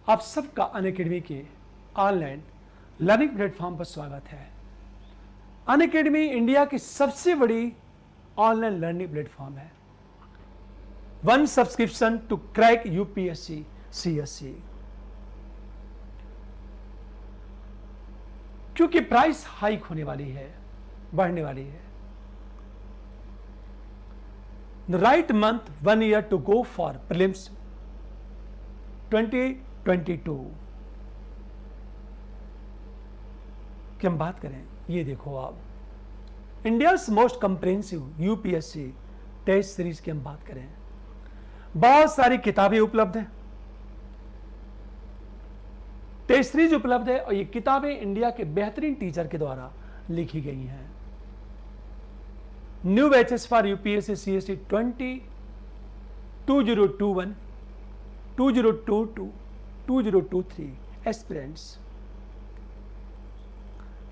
आप सबका अनअकैडमी के ऑनलाइन लर्निंग प्लेटफॉर्म पर स्वागत है। अनअकैडमी इंडिया की सबसे बड़ी ऑनलाइन लर्निंग प्लेटफॉर्म है। One subscription to crack UPSC CSC. क्योंकि प्राइस हाइक होने वाली है, बढ़ने वाली है। The right month, 1 year to go for prelims 2022 की हम बात करें। ये देखो आप India's most comprehensive UPSC test series की हम बात करें। बहुत सारी किताबें उपलब्ध हैं, टेस्ट सीरीज उपलब्ध है और ये किताबें इंडिया के बेहतरीन टीचर के द्वारा लिखी गई हैं। New batches for UPSC CSC 2021, 2022, 2023 aspirants.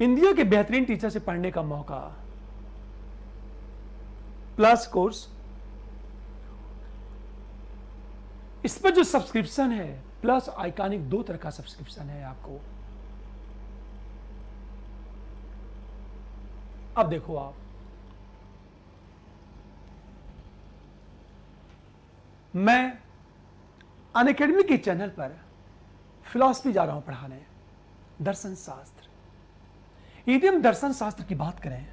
India के बेहतरीन टीचर से पढ़ने का मौका। प्लस कोर्स, इस पर जो सब्सक्रिप्शन है प्लस आइकॉनिक, दो तरह का सब्सक्रिप्शन है आपको। अब देखो आप, मैं अनअकैडमी के चैनल पर फिलॉसफी जा रहा हूं पढ़ाने, दर्शन शास्त्र। यदि हम दर्शन शास्त्र की बात करें,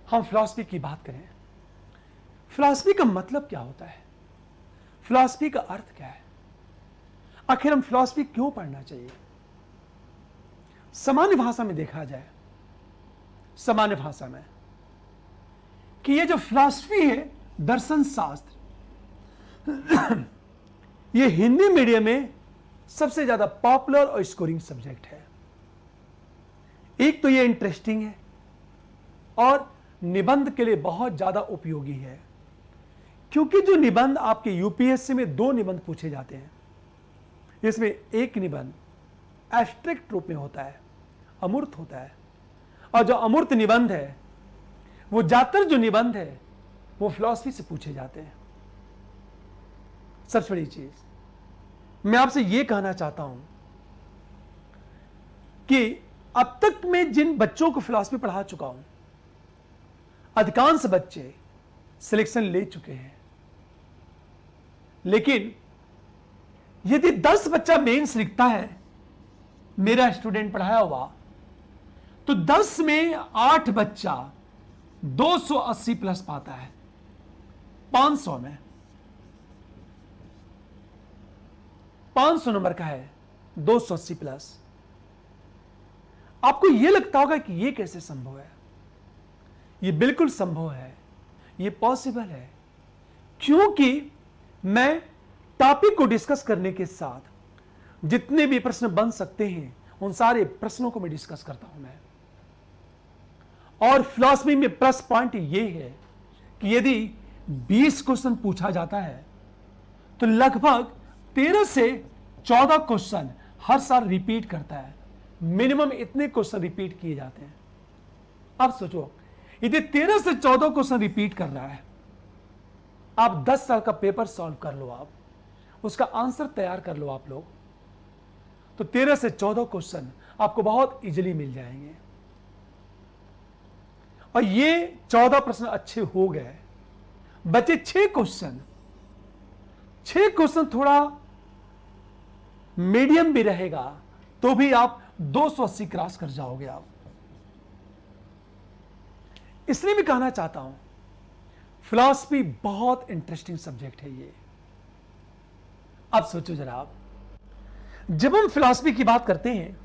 हम फिलॉसफी की बात करें, फिलॉसफी का मतलब क्या होता है, फिलॉसफी का अर्थ क्या है, आखिर हम फिलॉसफी क्यों पढ़ना चाहिए। सामान्य भाषा में देखा जाए, सामान्य भाषा में, कि ये जो फिलॉसफी है, दर्शन शास्त्र, ये हिंदी मीडियम में सबसे ज्यादा पॉपुलर और स्कोरिंग सब्जेक्ट है। एक तो ये इंटरेस्टिंग है और निबंध के लिए बहुत ज्यादा उपयोगी है, क्योंकि जो निबंध आपके यूपीएससी में 2 निबंध पूछे जाते हैं, इसमें एक निबंध एब्स्ट्रैक्ट रूप में होता है, अमूर्त होता है, और जो अमूर्त निबंध है, वो ज्यादातर जो निबंध है वो फिलॉसफी से पूछे जाते हैं। सबसे बड़ी चीज मैं आपसे ये कहना चाहता हूं कि अब तक मैं जिन बच्चों को फिलॉसफी पढ़ा चुका हूं, अधिकांश बच्चे सिलेक्शन ले चुके हैं। लेकिन यदि 10 बच्चा मेंस लिखता है, मेरा स्टूडेंट पढ़ाया हुआ, तो 10 में 8 बच्चा 280 प्लस पाता है। 500 में 500 नंबर का है 280 प्लस। आपको यह लगता होगा कि यह कैसे संभव है। यह बिल्कुल संभव है, यह पॉसिबल है, क्योंकि मैं टॉपिक को डिस्कस करने के साथ जितने भी प्रश्न बन सकते हैं उन सारे प्रश्नों को मैं डिस्कस करता हूं मैं। और फिलॉसफी में प्लस पॉइंट ये है कि यदि 20 क्वेश्चन पूछा जाता है तो लगभग 13 से 14 क्वेश्चन हर साल रिपीट करता है। मिनिमम इतने क्वेश्चन रिपीट किए जाते हैं। अब सोचो, यदि 13 से 14 क्वेश्चन रिपीट कर रहा है, आप 10 साल का पेपर सॉल्व कर लो, आप उसका आंसर तैयार कर लो आप लोग, तो 13 से 14 क्वेश्चन आपको बहुत इजीली मिल जाएंगे। और ये 14 प्रश्न अच्छे हो गए, बचे 6 क्वेश्चन। 6 क्वेश्चन थोड़ा मीडियम भी रहेगा तो भी आप 280 क्रॉस कर जाओगे आप। इसलिए मैं कहना चाहता हूं, फिलॉसफी बहुत इंटरेस्टिंग सब्जेक्ट है ये। अब सोचो जरा आप, जब हम फिलॉसफी की बात करते हैं,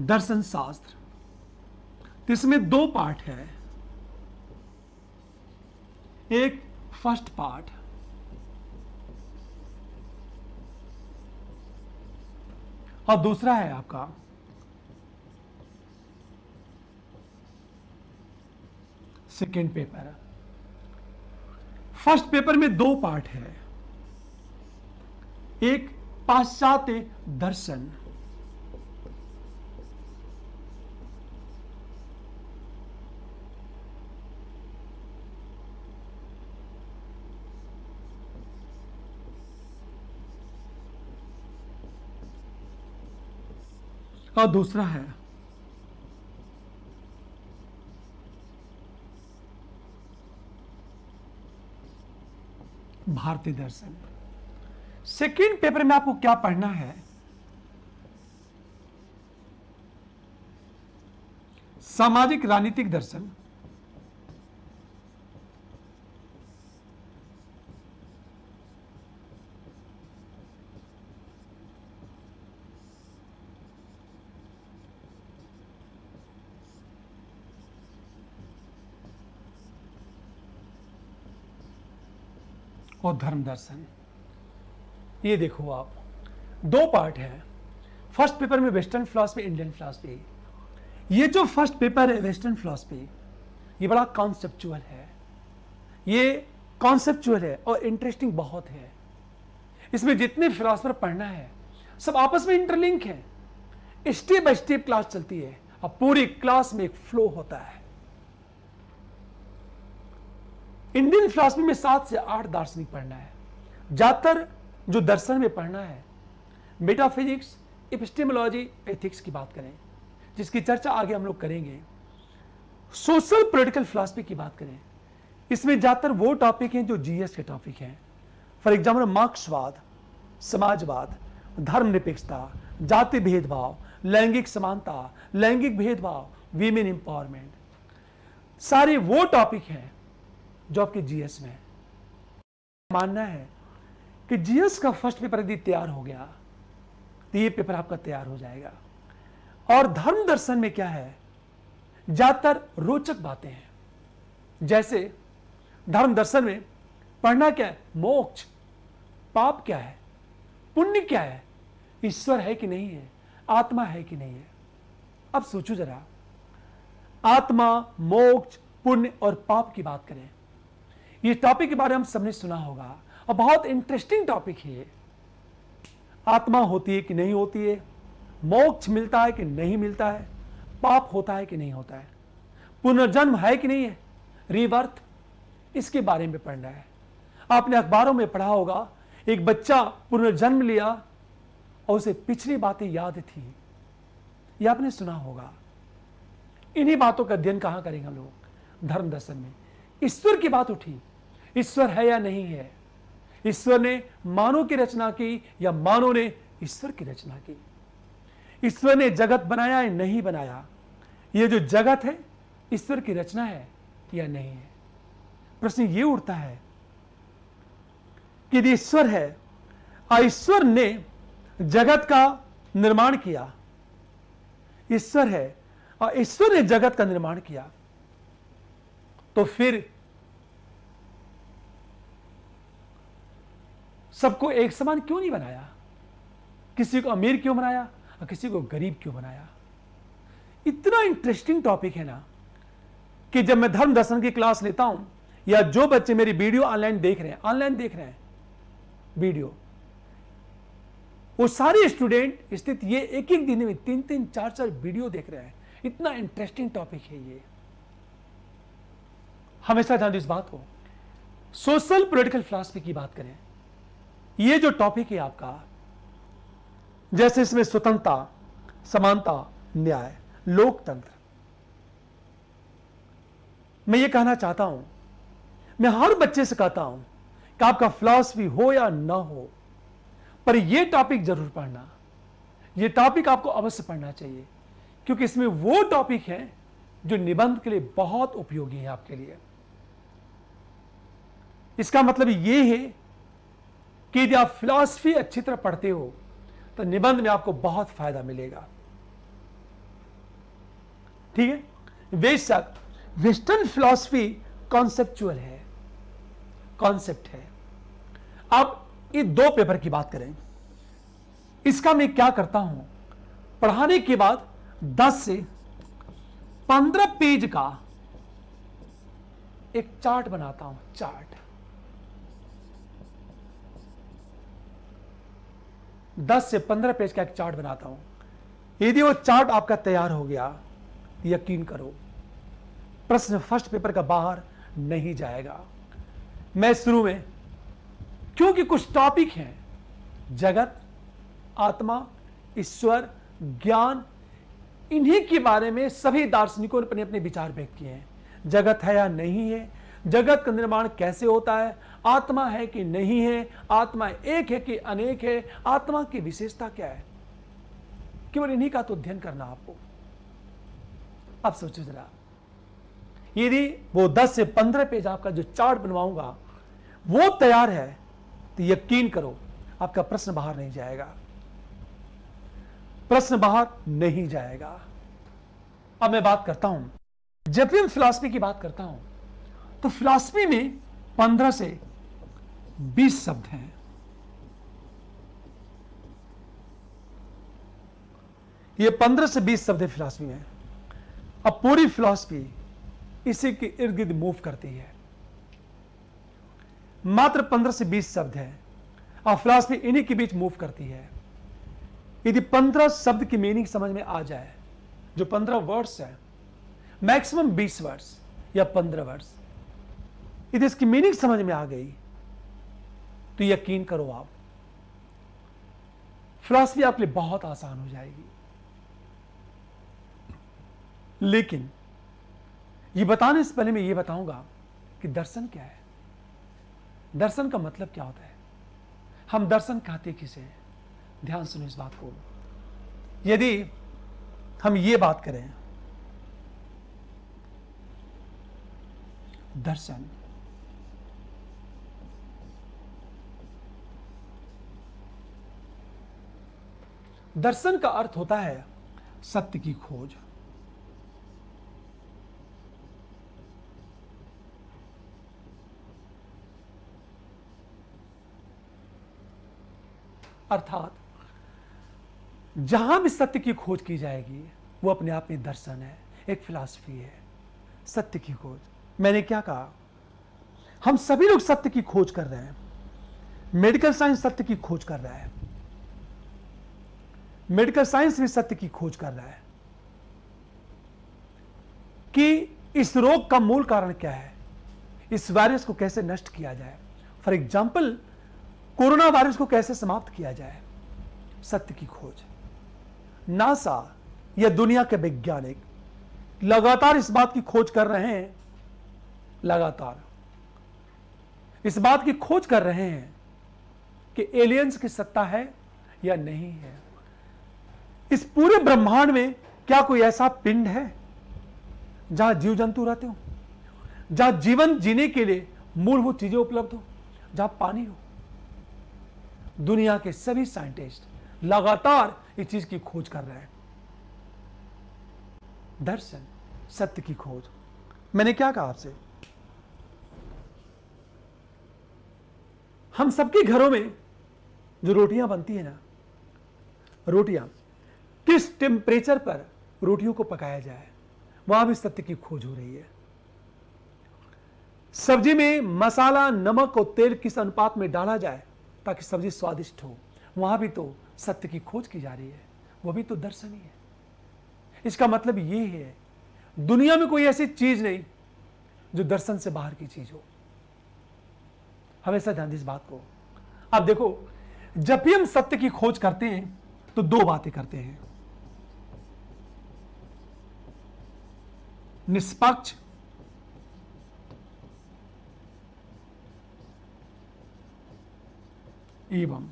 दर्शन शास्त्र, तो इसमें 2 पार्ट है। एक फर्स्ट पार्ट और दूसरा है आपका सेकेंड पेपर। फर्स्ट पेपर में 2 पार्ट है। एक पाश्चात्य दर्शन, और दूसरा है भारतीय दर्शन। सेकेंड पेपर में आपको क्या पढ़ना है? सामाजिक राजनीतिक दर्शन, और धर्म दर्शन। ये देखो आप, 2 पार्ट है। फर्स्ट पेपर में वेस्टर्न फिलॉसफी, इंडियन फिलॉसफी। ये जो फर्स्ट पेपर है वेस्टर्न फिलॉसफी, ये बड़ा कॉन्सेप्चुअल है, ये कॉन्सेप्चुअल है और इंटरेस्टिंग बहुत है। इसमें जितने फिलॉसफर पढ़ना है सब आपस में इंटरलिंक है, स्टेप बाय स्टेप क्लास चलती है और पूरी क्लास में एक फ्लो होता है। इंडियन फिलॉसफी में 7 से 8 दार्शनिक पढ़ना है। ज्यादातर जो दर्शन में पढ़ना है मेटाफिजिक्स, एपिस्टेमोलॉजी, एथिक्स की बात करें, जिसकी चर्चा आगे हम लोग करेंगे। सोशल पॉलिटिकल फिलॉसफी की बात करें, इसमें ज्यादातर वो टॉपिक हैं जो जीएस के टॉपिक हैं। फॉर एग्जाम्पल मार्क्सवाद, समाजवाद, धर्मनिरपेक्षता, जाति भेदभाव, लैंगिक समानता, लैंगिक भेदभाव, वीमेन एम्पावरमेंट, सारे वो टॉपिक हैं जो आपके जीएस में है। मानना है कि जीएस का फर्स्ट पेपर यदि तैयार हो गया तो ये पेपर आपका तैयार हो जाएगा। और धर्म दर्शन में क्या है, ज्यादातर रोचक बातें हैं। जैसे धर्म दर्शन में पढ़ना क्या है, मोक्ष, पाप क्या है, पुण्य क्या है, ईश्वर है कि नहीं है, आत्मा है कि नहीं है। अब सोचो जरा, आत्मा, मोक्ष, पुण्य और पाप की बात करें, ये टॉपिक के बारे में हम सबने सुना होगा और बहुत इंटरेस्टिंग टॉपिक है ये। आत्मा होती है कि नहीं होती है, मोक्ष मिलता है कि नहीं मिलता है, पाप होता है कि नहीं होता है, पुनर्जन्म है कि नहीं है, रीबर्थ, इसके बारे में पढ़ना है। आपने अखबारों में पढ़ा होगा, एक बच्चा पुनर्जन्म लिया और उसे पिछली बातें याद थी, यह आपने सुना होगा। इन्हीं बातों का अध्ययन कहां करेंगे हम लोग? धर्म दर्शन में। ईश्वर की बात उठी, ईश्वर है या नहीं है, ईश्वर ने मानव की रचना की या मानव ने ईश्वर की रचना की, ईश्वर ने जगत बनाया या नहीं बनाया, ये जो जगत है ईश्वर की रचना है या नहीं है। प्रश्न ये उठता है कि यदि ईश्वर है और ईश्वर ने जगत का निर्माण किया, ईश्वर है और ईश्वर ने जगत का निर्माण किया, तो फिर सबको एक समान क्यों नहीं बनाया? किसी को अमीर क्यों बनाया और किसी को गरीब क्यों बनाया? इतना इंटरेस्टिंग टॉपिक है ना कि जब मैं धर्म दर्शन की क्लास लेता हूं, या जो बच्चे मेरी वीडियो ऑनलाइन देख रहे हैं वीडियो, वो सारे स्टूडेंट स्थित ये एक एक दिन में 3-3, 4-4 वीडियो देख रहे हैं। इतना इंटरेस्टिंग टॉपिक है ये, हमेशा ध्यान दो इस बात को। सोशल पॉलिटिकल फिलॉसफी की बात करें, ये जो टॉपिक है आपका, जैसे इसमें स्वतंत्रता, समानता, न्याय, लोकतंत्र, मैं ये कहना चाहता हूं, मैं हर बच्चे से कहता हूं कि आपका फिलॉसफी हो या ना हो, पर यह टॉपिक जरूर पढ़ना। यह टॉपिक आपको अवश्य पढ़ना चाहिए, क्योंकि इसमें वो टॉपिक है जो निबंध के लिए बहुत उपयोगी है आपके लिए। इसका मतलब यह है कि यदि आप फिलॉसफी अच्छी तरह पढ़ते हो तो निबंध में आपको बहुत फायदा मिलेगा। ठीक है, बेशक वेस्टर्न फिलॉसफी कॉन्सेप्चुअल है, कॉन्सेप्ट है। अब ये 2 पेपर की बात करें, इसका मैं क्या करता हूं, पढ़ाने के बाद 10 से 15 पेज का एक चार्ट बनाता हूं। चार्ट 10 से 15 पेज का एक चार्ट बनाता हूं। यदि वो चार्ट आपका तैयार हो गया, यकीन करो प्रश्न फर्स्ट पेपर का बाहर नहीं जाएगा। मैं शुरू में, क्योंकि कुछ टॉपिक हैं, जगत, आत्मा, ईश्वर, ज्ञान, इन्हीं के बारे में सभी दार्शनिकों ने अपने अपने विचार व्यक्त किए हैं। जगत है या नहीं है, जगत का निर्माण कैसे होता है, आत्मा है कि नहीं है, आत्मा एक है कि अनेक है, आत्मा की विशेषता क्या है, केवल इन्हीं का तो अध्ययन करना आपको। अब सोचो जरा, यदि वो 10 से 15 पेज आपका जो चार्ट बनवाऊंगा वो तैयार है, तो यकीन करो आपका प्रश्न बाहर नहीं जाएगा, प्रश्न बाहर नहीं जाएगा। अब मैं बात करता हूं, जब भी हम फिलॉसफी की बात करता हूं तो फिलॉसफी में 15 से 20 शब्द हैं। ये 15 से 20 शब्द है फिलॉसफी में। अब पूरी फिलॉसफी इसी के इर्द गिर्द मूव करती है। मात्र 15 से 20 शब्द है और फिलॉसफी इन्हीं के बीच मूव करती है। यदि 15 शब्द की मीनिंग समझ में आ जाए, जो 15 वर्ड्स है, मैक्सिमम 20 वर्ड्स या 15 वर्ड्स, यदि इसकी मीनिंग समझ में आ गई तो यकीन करो आप, फिलॉसफी आपके लिए बहुत आसान हो जाएगी। लेकिन ये बताने से पहले मैं ये बताऊंगा कि दर्शन क्या है, दर्शन का मतलब क्या होता है, हम दर्शन कहते किसे हैं। ध्यान सुनो इस बात को। यदि हम ये बात करें, दर्शन, दर्शन का अर्थ होता है सत्य की खोज। अर्थात जहां भी सत्य की खोज की जाएगी वो अपने आप में दर्शन है, एक फिलॉसफी है। सत्य की खोज, मैंने क्या कहा, हम सभी लोग सत्य की खोज कर रहे हैं। मेडिकल साइंस सत्य की खोज कर रहा है, मेडिकल साइंस भी सत्य की खोज कर रहा है कि इस रोग का मूल कारण क्या है, इस वायरस को कैसे नष्ट किया जाए। फॉर एग्जाम्पल, कोरोना वायरस को कैसे समाप्त किया जाए, सत्य की खोज। नासा या दुनिया के वैज्ञानिक लगातार इस बात की खोज कर रहे हैं, लगातार इस बात की खोज कर रहे हैं कि एलियंस की सत्ता है या नहीं है। इस पूरे ब्रह्मांड में क्या कोई ऐसा पिंड है जहां जीव जंतु रहते हो, जहां जीवन जीने के लिए मूलभूत चीजें उपलब्ध हो, जहां पानी हो। दुनिया के सभी साइंटिस्ट लगातार इस चीज की खोज कर रहे हैं। दर्शन, सत्य की खोज। मैंने क्या कहा आपसे, हम सबके घरों में जो रोटियां बनती है ना, रोटियां किस टेम्परेचर पर रोटियों को पकाया जाए, वहां भी सत्य की खोज हो रही है। सब्जी में मसाला, नमक और तेल किस अनुपात में डाला जाए ताकि सब्जी स्वादिष्ट हो, वहां भी तो सत्य की खोज की जा रही है, वो भी तो दर्शन ही है। इसका मतलब ये है, दुनिया में कोई ऐसी चीज नहीं जो दर्शन से बाहर की चीज हो। हमेशा ध्यान दें इस बात को। अब देखो, जब भी हम सत्य की खोज करते हैं तो दो बातें करते हैं, निष्पक्ष एवं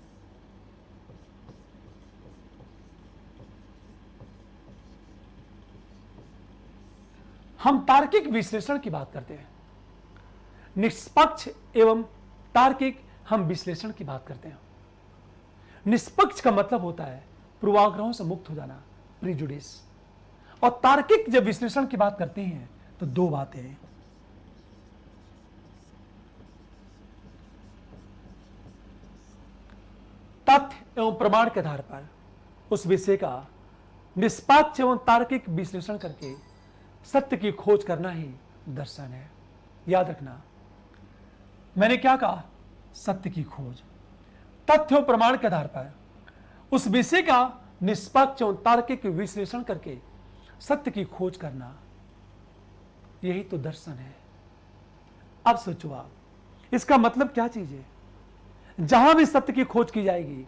हम तार्किक विश्लेषण की बात करते हैं। निष्पक्ष एवं तार्किक हम विश्लेषण की बात करते हैं। निष्पक्ष का मतलब होता है पूर्वाग्रहों से मुक्त हो जाना, प्रिजुडिस। और तार्किक जब विश्लेषण की बात करते हैं तो दो बातें हैं, तथ्य एवं प्रमाण के आधार पर उस विषय का निष्पक्ष एवं तार्किक विश्लेषण करके सत्य की खोज करना ही दर्शन है। याद रखना, मैंने क्या कहा, सत्य की खोज, तथ्य और प्रमाण के आधार पर उस विषय का निष्पक्ष और तार्किक विश्लेषण करके सत्य की खोज करना, यही तो दर्शन है। अब सोचो आप, इसका मतलब क्या चीज है? जहां भी सत्य की खोज की जाएगी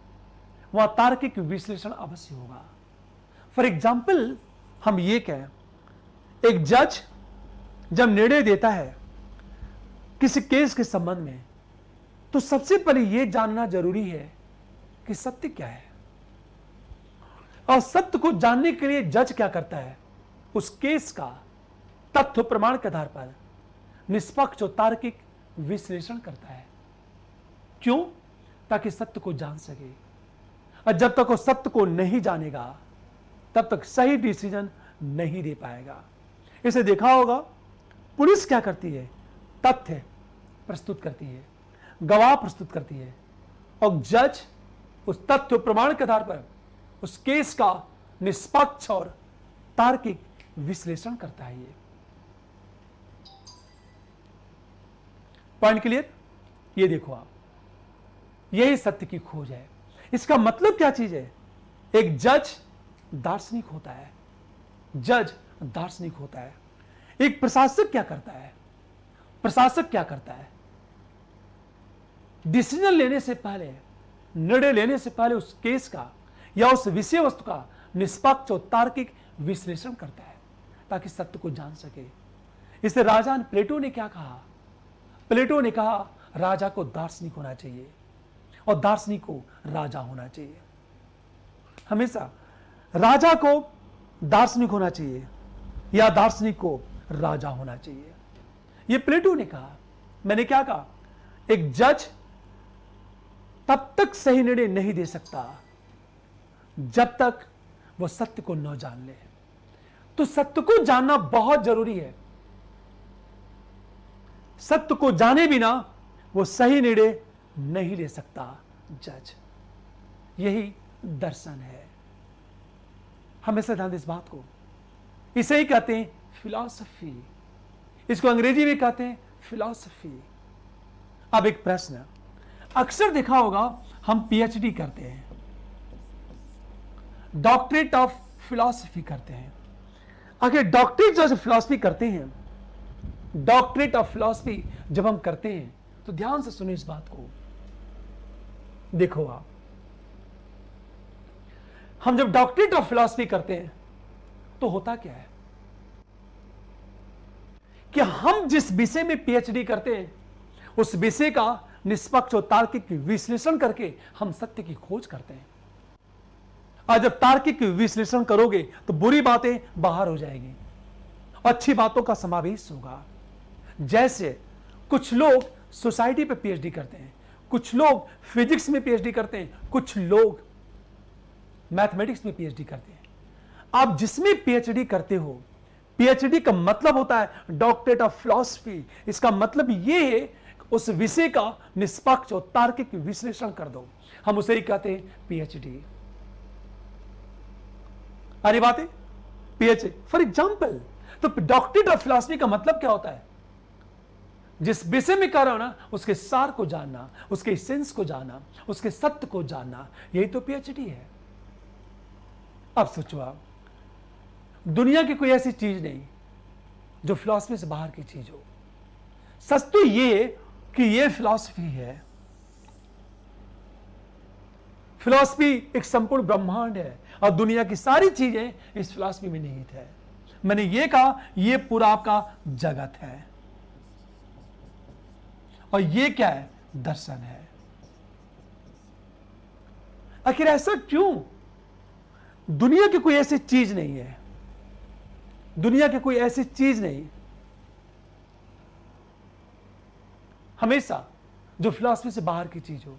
वहां तार्किक विश्लेषण अवश्य होगा। फॉर एग्जाम्पल हम ये कहें, एक जज जब निर्णय देता है किसी केस के संबंध में, तो सबसे पहले यह जानना जरूरी है कि सत्य क्या है। और सत्य को जानने के लिए जज क्या करता है? उस केस का तथ्य प्रमाण के आधार पर निष्पक्ष और तार्किक विश्लेषण करता है। क्यों? ताकि सत्य को जान सके। और जब तक वो सत्य को नहीं जानेगा तब तक सही डिसीजन नहीं दे पाएगा। इसे देखा होगा, पुलिस क्या करती है? तथ्य प्रस्तुत करती है, गवाह प्रस्तुत करती है, और जज उस तथ्य प्रमाण के आधार पर उस केस का निष्पक्ष और तार्किक विश्लेषण करता है। ये पॉइंट क्लियर? ये देखो आप, यही सत्य की खोज है। इसका मतलब क्या चीज है? एक जज दार्शनिक होता है, जज दार्शनिक होता है। एक प्रशासक क्या करता है? प्रशासक क्या करता है? डिसीजन लेने से पहले, निर्णय लेने से पहले उस केस का या उस विषय वस्तु का निष्पक्ष और तार्किक विश्लेषण करता है ताकि सत्य को जान सके। इसे राजा प्लेटो ने क्या कहा? प्लेटो ने कहा राजा को दार्शनिक होना चाहिए और दार्शनिक को राजा होना चाहिए। हमेशा राजा को दार्शनिक होना चाहिए या दार्शनिक को राजा होना चाहिए। यह प्लेटो ने कहा। मैंने क्या कहा? एक जज तब तक सही निर्णय नहीं दे सकता जब तक वो सत्य को न जान ले। तो सत्य को जानना बहुत जरूरी है। सत्य को जाने बिना वो सही निर्णय नहीं ले सकता जज। यही दर्शन है। हमेशा ध्यान दें इस बात को। इसे ही कहते हैं फिलॉसफी। इसको अंग्रेजी में कहते हैं फिलॉसफी। अब एक प्रश्न, अक्सर देखा होगा हम पीएचडी करते हैं, डॉक्टरेट ऑफ फिलॉसफी करते हैं। आखिर डॉक्टरेट जो फिलॉसफी करते हैं, डॉक्टरेट ऑफ फिलॉसफी जब हम करते हैं तो ध्यान से सुनिए इस बात को। देखो आप, हम जब डॉक्टरेट ऑफ फिलॉसफी करते हैं तो होता क्या है कि हम जिस विषय में पीएचडी करते हैं उस विषय का निष्पक्ष और तार्किक विश्लेषण करके हम सत्य की खोज करते हैं। और जब तार्किक विश्लेषण करोगे तो बुरी बातें बाहर हो जाएंगी, अच्छी बातों का समावेश होगा। जैसे कुछ लोग सोसाइटी पे पीएचडी करते हैं, कुछ लोग फिजिक्स में पीएचडी करते हैं, कुछ लोग मैथमेटिक्स में पीएचडी करते हैं। आप जिसमें पीएचडी करते हो, पीएचडी का मतलब होता है डॉक्टरेट ऑफ फिलॉसफी। इसका मतलब यह है उस विषय का निष्पक्ष और तार्किक विश्लेषण कर दो। हम उसे ही कहते हैं पीएचडी। अरे बात है पीएचडी। फॉर एग्जाम्पल, तो डॉक्टरेट ऑफ फिलॉसफी का मतलब क्या होता है? जिस विषय में कर रहा हो ना, उसके सार को जानना, उसके एसेंस को जानना, उसके सत्य को जानना, यही तो पीएचडी है। अब सोचो आप, दुनिया की कोई ऐसी चीज नहीं जो फिलॉसफी से बाहर की चीज हो। सच तो ये कि ये फिलॉसफी है। फिलॉसफी एक संपूर्ण ब्रह्मांड है और दुनिया की सारी चीजें इस फिलॉसफी में निहित है। मैंने ये कहा, ये पूरा आपका जगत है और ये क्या है? दर्शन है। आखिर ऐसा क्यों? दुनिया की कोई ऐसी चीज नहीं है, दुनिया की कोई ऐसी चीज नहीं हमेशा जो फिलॉसफी से बाहर की चीज हो।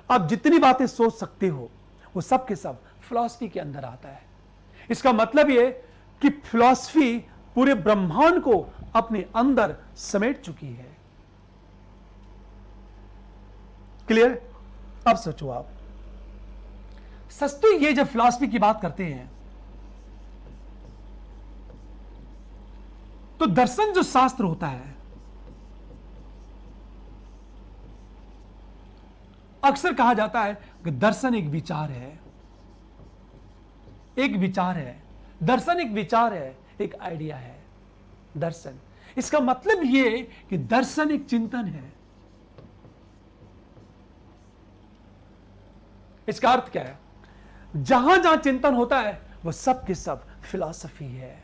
आप जितनी बातें सोच सकते हो वो सब के सब फिलॉसफी के अंदर आता है। इसका मतलब यह कि फिलॉसफी पूरे ब्रह्मांड को अपने अंदर समेट चुकी है। क्लियर? अब सोचो आप, सच तो ये जब फिलॉसफी की बात करते हैं तो दर्शन जो शास्त्र होता है, अक्सर कहा जाता है कि दर्शन एक विचार है। एक विचार है, दर्शन एक विचार है, एक आइडिया है। दर्शन, इसका मतलब यह कि दर्शन एक चिंतन है। इसका अर्थ क्या है? जहां जहां चिंतन होता है वो सब के सब फिलॉसफी है।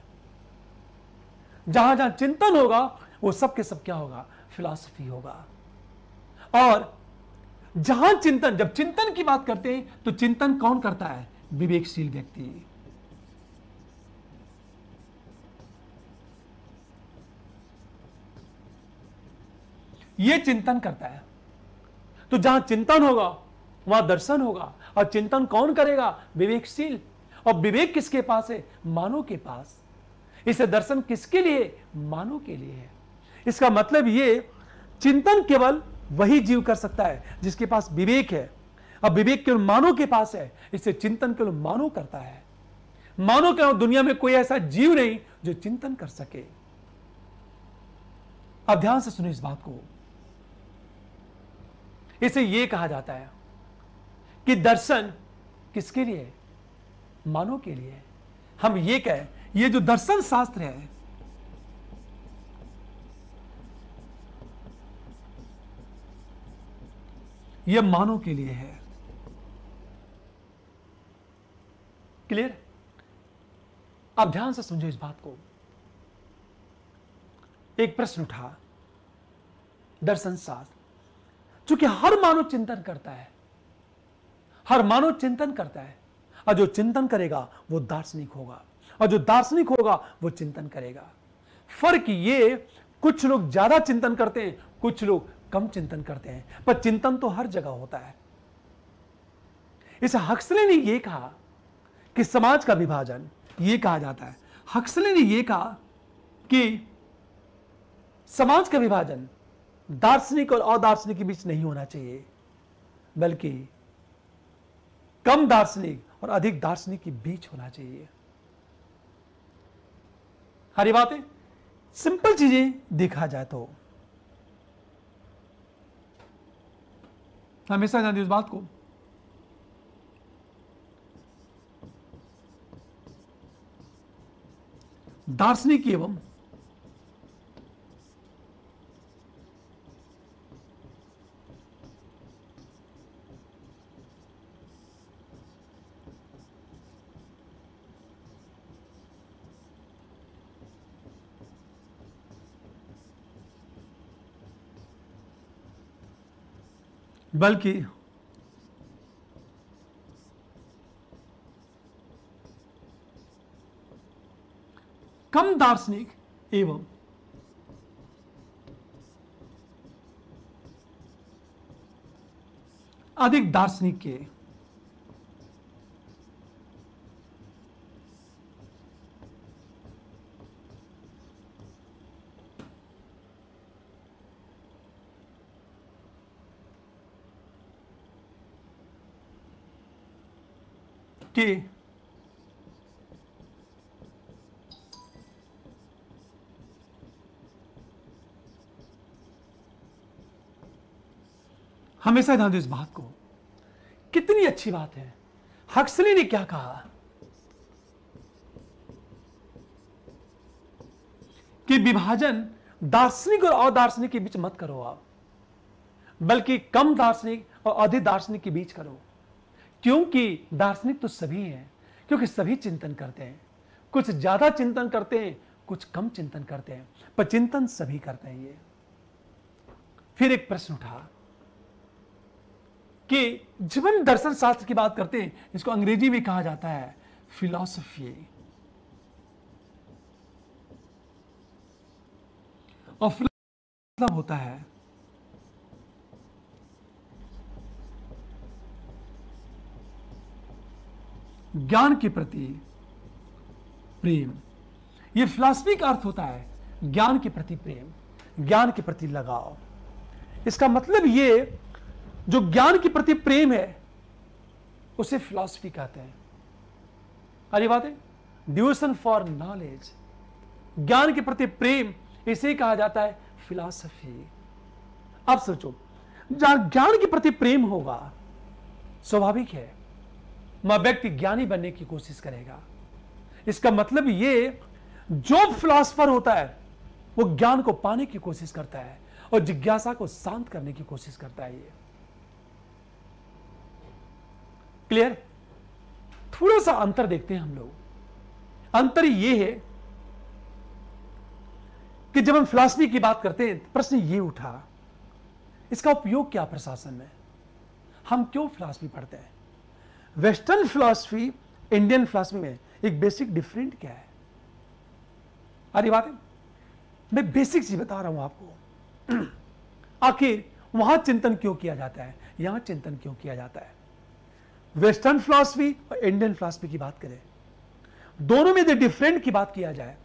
जहां जहां चिंतन होगा वो सब के सब क्या होगा? फिलॉसफी होगा। और जहां चिंतन, जब चिंतन की बात करते हैं तो चिंतन कौन करता है? विवेकशील व्यक्ति। यह चिंतन करता है। तो जहां चिंतन होगा वहां दर्शन होगा। और चिंतन कौन करेगा? विवेकशील। और विवेक किसके पास है? मानव के पास। इसे दर्शन किसके लिए? मानव के लिए है। इसका मतलब यह, चिंतन केवल वही जीव कर सकता है जिसके पास विवेक है। अब विवेक केवल मानव के पास है, इससे चिंतन केवल मानव करता है। मानव के दुनिया में कोई ऐसा जीव नहीं जो चिंतन कर सके। अब ध्यान से सुनिए इस बात को। इसे यह कहा जाता है कि दर्शन किसके लिए? मानव के लिए। हम ये कहें, ये जो दर्शन शास्त्र है, यह मानव के लिए है। क्लियर? अब ध्यान से समझो इस बात को। एक प्रश्न उठा, दर्शन शास्त्र, चूंकि हर मानव चिंतन करता है, हर मानव चिंतन करता है, और जो चिंतन करेगा वो दार्शनिक होगा, और जो दार्शनिक होगा वो चिंतन करेगा। फर्क ये, कुछ लोग ज्यादा चिंतन करते हैं, कुछ लोग कम चिंतन करते हैं, पर चिंतन तो हर जगह होता है। इस हक्सले ने यह कहा कि समाज का विभाजन, यह कहा जाता है, हक्सले ने यह कहा कि समाज का विभाजन दार्शनिक और अदार्शनिक के बीच नहीं होना चाहिए, बल्कि कम दार्शनिक और अधिक दार्शनिक के बीच होना चाहिए। हरी बातें, सिंपल चीजें देखा जाए तो हमेशा ध्यान दियो इस बात को। दार्शनिक एवं बल्कि कम दार्शनिक एवं अधिक दार्शनिक के हमेशा ध्यान दो इस बात को। कितनी अच्छी बात है। हक्सली ने क्या कहा कि विभाजन दार्शनिक और अदार्शनिक के बीच मत करो आप, बल्कि कम दार्शनिक और अधिक दार्शनिक के बीच करो। क्योंकि दार्शनिक तो सभी हैं, क्योंकि सभी चिंतन करते हैं। कुछ ज्यादा चिंतन करते हैं, कुछ कम चिंतन करते हैं, पर चिंतन सभी करते हैं। ये फिर एक प्रश्न उठा कि जब हम दर्शन शास्त्र की बात करते हैं, इसको अंग्रेजी में कहा जाता है फिलॉसफी, और मतलब होता है ज्ञान के प्रति प्रेम। यह फिलॉसफी का अर्थ होता है ज्ञान के प्रति प्रेम, ज्ञान के प्रति लगाव। इसका मतलब यह, जो ज्ञान के प्रति प्रेम है उसे फिलॉसफी कहते हैं। अरे बात है, डिवोशन फॉर नॉलेज, ज्ञान के प्रति प्रेम, इसे कहा जाता है फिलॉसफी। अब सोचो, जहां ज्ञान के प्रति प्रेम होगा, स्वाभाविक है वह व्यक्ति ज्ञानी बनने की कोशिश करेगा। इसका मतलब ये, जो फिलॉसफर होता है वो ज्ञान को पाने की कोशिश करता है और जिज्ञासा को शांत करने की कोशिश करता है। ये क्लियर? थोड़ा सा अंतर देखते हैं हम लोग। अंतर ये है कि जब हम फिलॉसफी की बात करते हैं, प्रश्न ये उठा, इसका उपयोग क्या प्रशासन में? हम क्यों फिलॉसफी पढ़ते हैं? वेस्टर्न फिलॉसफी, इंडियन फिलॉसफी में एक बेसिक डिफरेंट क्या है? अरे बात है, मैं बेसिक चीज बता रहा हूं आपको। आखिर वहां चिंतन क्यों किया जाता है, यहां चिंतन क्यों किया जाता है? वेस्टर्न फिलॉसफी और इंडियन फिलॉसफी की बात करें, दोनों में यदि डिफरेंट की बात किया जाए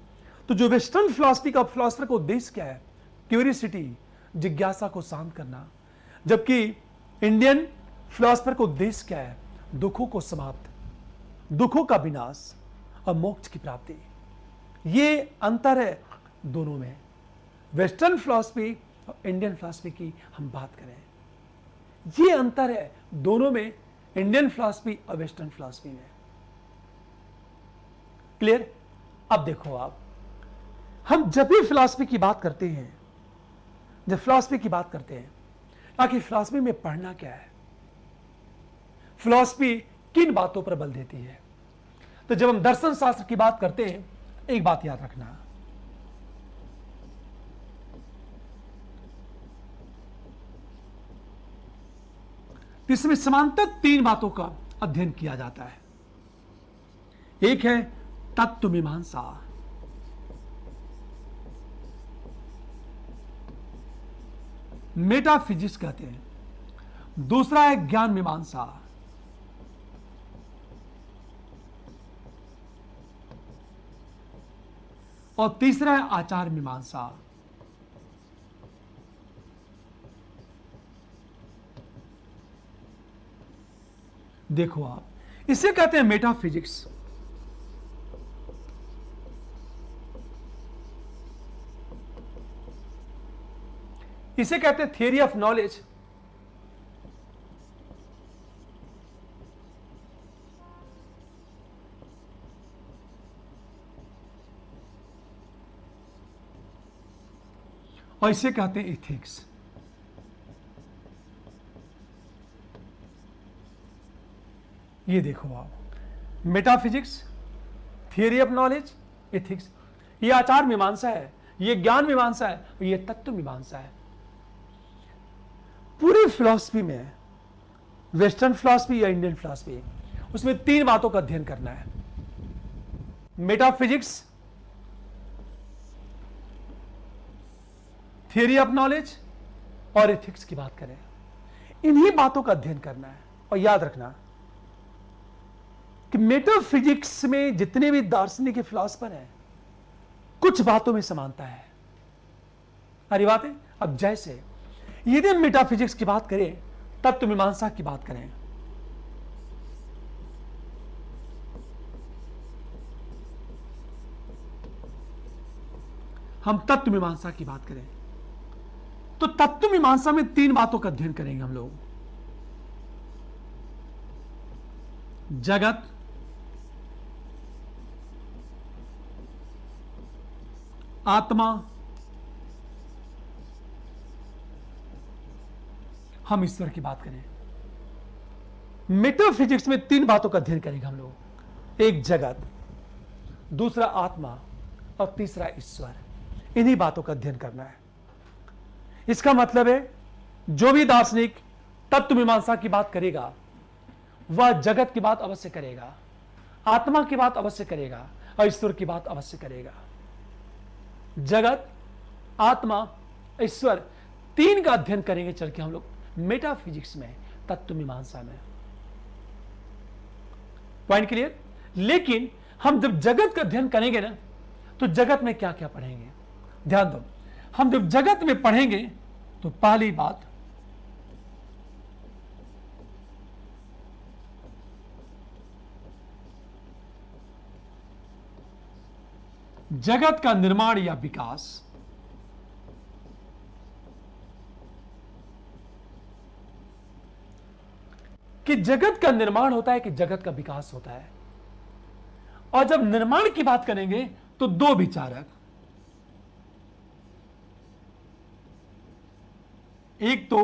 तो जो वेस्टर्न फिलॉसफी का फिलॉसफर का उद्देश्य क्या है? क्यूरियोसिटी, जिज्ञासा को शांत करना। जबकि इंडियन फिलॉसफर का उद्देश्य क्या है? दुखों को समाप्त, दुखों का विनाश और मोक्ष की प्राप्ति। ये अंतर है दोनों में। वेस्टर्न फिलॉसफी और इंडियन फिलॉसफी की हम बात करें, ये अंतर है दोनों में, इंडियन फिलॉसफी और वेस्टर्न फिलॉसफी में। क्लियर? अब देखो आप, हम जब भी फिलॉसफी की बात करते हैं, जब फिलॉसफी की बात करते हैं, आखिर फिलॉसफी में पढ़ना क्या है? फिलॉसफी किन बातों पर बल देती है? तो जब हम दर्शन शास्त्र की बात करते हैं, एक बात याद रखना, इसमें समांतर तीन बातों का अध्ययन किया जाता है। एक है तत्व मीमांसा, मेटाफिजिक्स कहते हैं। दूसरा है ज्ञान मीमांसा, और तीसरा है आचार मीमांसा। देखो आप, इसे कहते हैं मेटाफिजिक्स। इसे कहते हैं थियरी ऑफ नॉलेज। और इसे कहते हैं एथिक्स। ये देखो आप, metaphysics, theory of knowledge, ethics. ये आचार मीमांसा है, ये ज्ञान मीमांसा है, और ये तत्व मीमांसा है। पूरी फिलॉसफी में, वेस्टर्न फिलॉसफी या इंडियन फिलॉसफी, उसमें तीन बातों का अध्ययन करना है। मेटाफिजिक्स, थियरी ऑफ नॉलेज और एथिक्स की बात करें, इन्हीं बातों का अध्ययन करना है। और याद रखना कि मेटाफिजिक्स में जितने भी दार्शनिक फिलॉसफर हैं, कुछ बातों में समानता है। अरे बात है, अब जैसे यदि हम मेटाफिजिक्स की बात करें, तत्व मीमांसा की बात करें, हम तत्व मीमांसा की बात करें, तो तत्व मीमांसा में तीन बातों का अध्ययन करेंगे हम लोग। जगत, आत्मा, हम ईश्वर की बात करें। मेटाफिजिक्स में तीन बातों का अध्ययन करेंगे हम लोग। एक जगत, दूसरा आत्मा और तीसरा ईश्वर। इन्हीं बातों का अध्ययन करना है। इसका मतलब है जो भी दार्शनिक तत्व मीमांसा की बात करेगा, वह जगत की बात अवश्य करेगा, आत्मा की बात अवश्य करेगा और ईश्वर की बात अवश्य करेगा। जगत, आत्मा, ईश्वर, तीन का अध्ययन करेंगे चल के हम लोग मेटाफिजिक्स में, तत्व मीमांसा में। Point clear? लेकिन हम जब जगत का अध्ययन करेंगे ना, तो जगत में क्या क्या पढ़ेंगे? ध्यान दो, हम जब जगत में पढ़ेंगे तो पहली बात, जगत का निर्माण या विकास, कि जगत का निर्माण होता है कि जगत का विकास होता है। और जब निर्माण की बात करेंगे तो दो विचारक, एक तो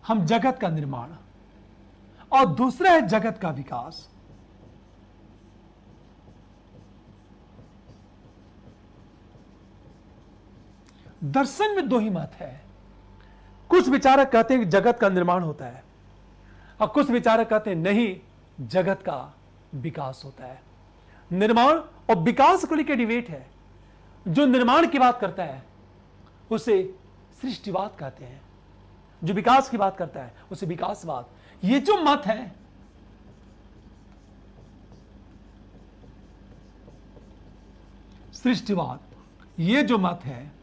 हम जगत का निर्माण और दूसरा है जगत का विकास। दर्शन में दो ही मत है। कुछ विचारक कहते हैं कि जगत का निर्माण होता है और कुछ विचारक कहते हैं नहीं, जगत का विकास होता है। निर्माण और विकास को लेकर डिबेट है। जो निर्माण की बात करता है उसे सृष्टिवाद कहते हैं, जो विकास की बात करता है उसे विकासवाद। ये जो मत है सृष्टिवाद, ये जो मत है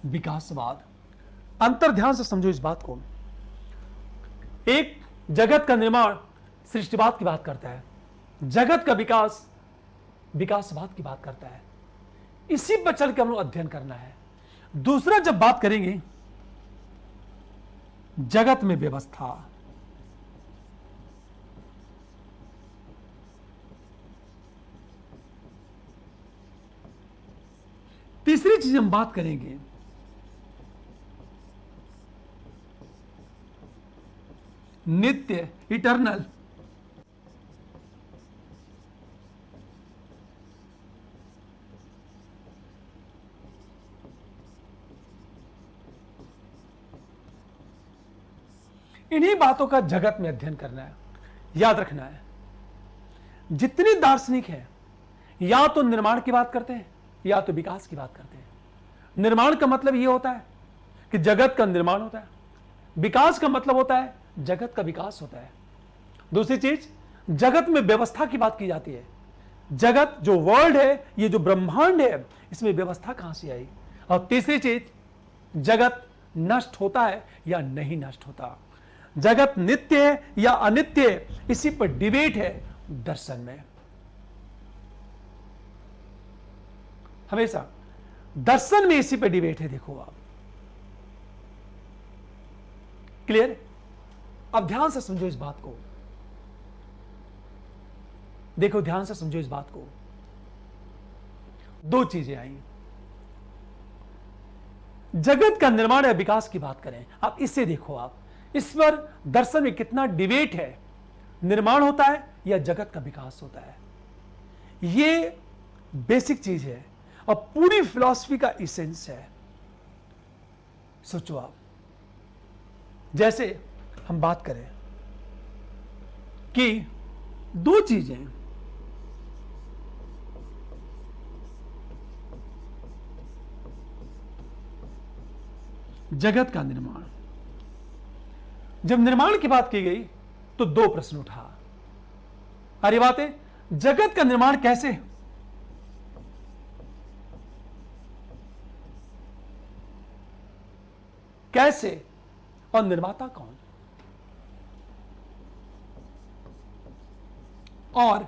विकासवाद। अंतर ध्यान से समझो इस बात को। एक जगत का निर्माण सृष्टिवाद की बात करता है, जगत का विकास विकासवाद की बात करता है। इसी पर चल के हम लोग अध्ययन करना है। दूसरा जब बात करेंगे जगत में व्यवस्था, तीसरी चीज हम बात करेंगे नित्य, इटर्नल। इन्हीं बातों का जगत में अध्ययन करना है, याद रखना है। जितने दार्शनिक हैं या तो निर्माण की बात करते हैं या तो विकास की बात करते हैं। निर्माण का मतलब यह होता है कि जगत का निर्माण होता है, विकास का मतलब होता है जगत का विकास होता है। दूसरी चीज, जगत में व्यवस्था की बात की जाती है। जगत जो वर्ल्ड है, ये जो ब्रह्मांड है, इसमें व्यवस्था कहां से आई। और तीसरी चीज, जगत नष्ट होता है या नहीं नष्ट होता, जगत नित्य है या अनित्य है, इसी पर डिबेट है दर्शन में। हमेशा दर्शन में इसी पर डिबेट है। देखो आप, क्लियर? अब ध्यान से समझो इस बात को। देखो ध्यान से समझो इस बात को। दो चीजें आई, जगत का निर्माण या विकास की बात करें। आप इससे देखो, आप इस पर दर्शन में कितना डिबेट है। निर्माण होता है या जगत का विकास होता है, ये बेसिक चीज है और पूरी फिलॉसफी का इसेंस है। सोचो आप, जैसे हम बात करें कि दो चीजें, जगत का निर्माण। जब निर्माण की बात की गई तो दो प्रश्न उठा। अरे बात है, जगत का निर्माण कैसे? कैसे और निर्माता कौन? और